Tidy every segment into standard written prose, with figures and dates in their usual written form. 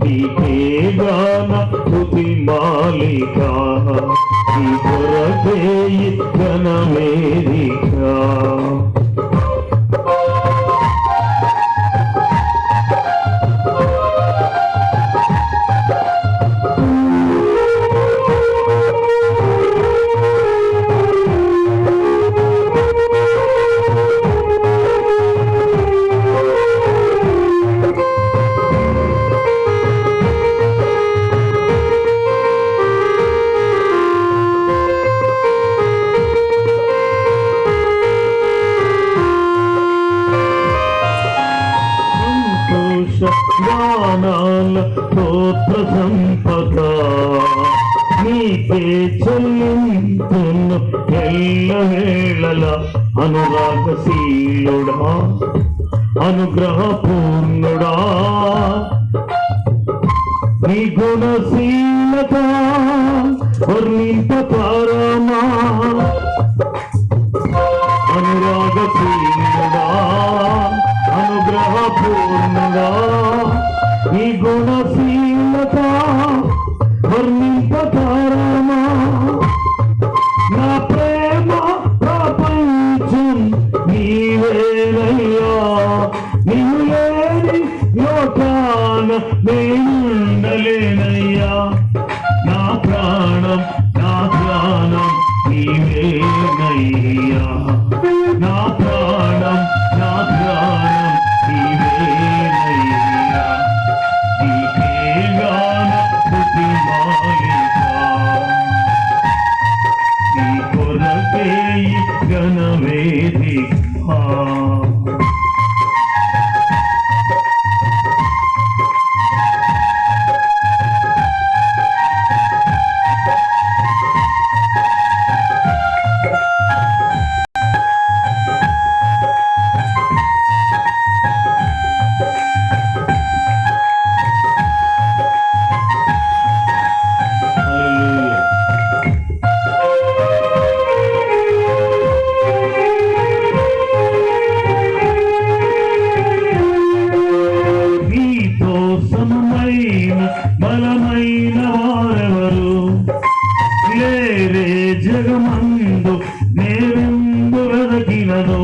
నీకే గాన స్తుతి మాలిక నీ కొరకే ఘనవేదిక గానాల స్తోత్ర సంపద నీకే చెల్లింతును ఎల్లవేళల అనురాగశీలుడా అనుగ్రహపూర్ణుడా నీ గుణశీలత వర్ణింపతరమా అనురాగశీలుడా అనుగ్రహపూర్ణుడా నీ గుణశీలత వర్ణింపతరమా నా ప్రేమ ప్రపంచం నీవేనయ్యా నీవు లేని లోకాన నేనుండలేనయ్యా నా ప్రాణం నా ధ్యానం నీవేనయ్యా నా ప్రాణం నా ధ్యానం నీవేనయ్యా నీకే గాన స్తుతి మాలిక నీ కొరకే ఘనవేదిక బలమైన వారెవరు లేరే జగమందు నేవెందు వెదకినను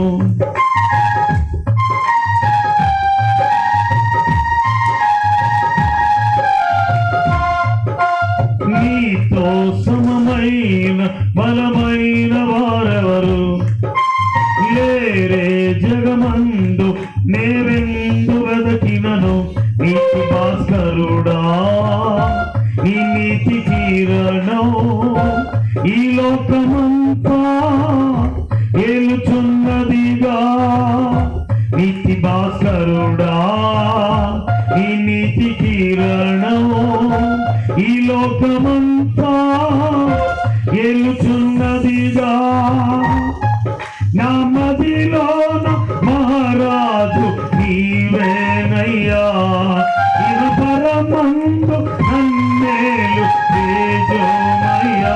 నీతో సమమైన బలమైన వారెవరు లేరే జగమందు నేవెందు వెదకినను నీతి భాస్కరుడా నీ నీతి కిరణం ఈ లోకమంతా ఏలుచున్నదిగా నీతి భాస్కరుడా నీ నీతి కిరణం ఈ లోకమంతా ఏలుచున్నదిగా నా మదిలోన మహారాజు నీవేనయ్యా ఇహ పరమందు నన్నేలు తేజోమయ్యా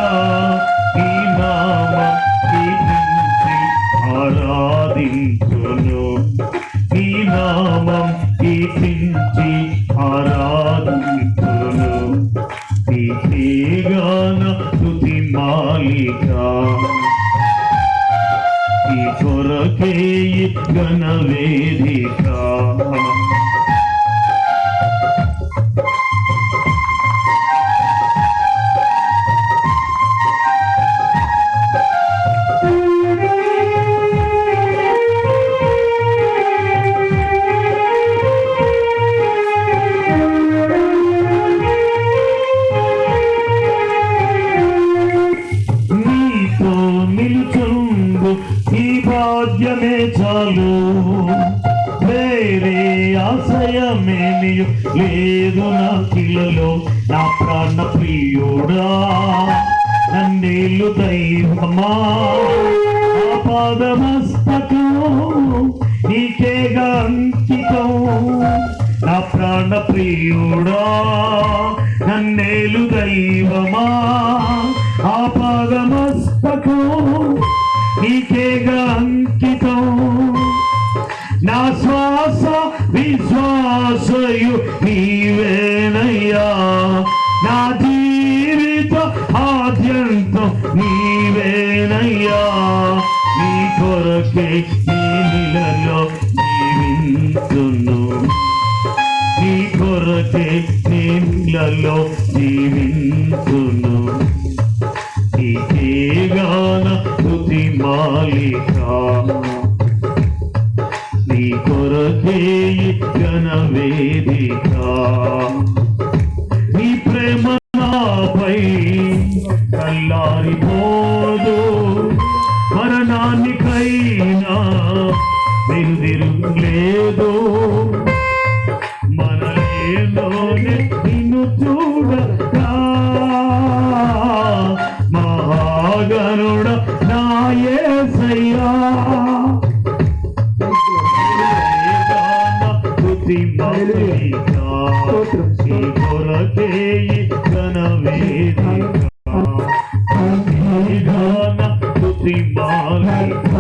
ఈ నామం కీర్తించి ఆరాధించును ఈ నామం కీర్తించి ఆరాధించును నీకే గాన స్తుతి మాలిక ఈ కొరకే ఘనవేదిక నీతో నిలుచుండు ఈ భాగ్యమే చాలు వేరే ఆశయమేమియు లేదు నా కిలలో నా ప్రాణ ప్రియుడా నన్నేలు దైవమా ఆపాదమస్తకం నీకేగా అంకితం నా ప్రాణ ప్రియుడా నన్నేలు దైవమా ఆపాదమస్తకం నీకేగా అంకితం నా శ్వాస శ్వాసయు నీవేనయ్యా నా జీవిత ఆద్యంతం నీవేనయ్యా నీ కొరకే నీ నీలలో జీవించును నీ కొరకే నీ నీలలో జీవించును నీకేగాన స్తుతి మాలిక నీ కొరకే ఘనవేదిక నీ ప్రేమ నాపై కల్లారిపోదు మరణానికైనా తిరుగు మనలోనే నిన్ను చూడగా మహాగణుడ నా యేసయ్యా స్తుతి మాలిక నీ కొరకే ఘనవేదిక స్తుతి మాలిక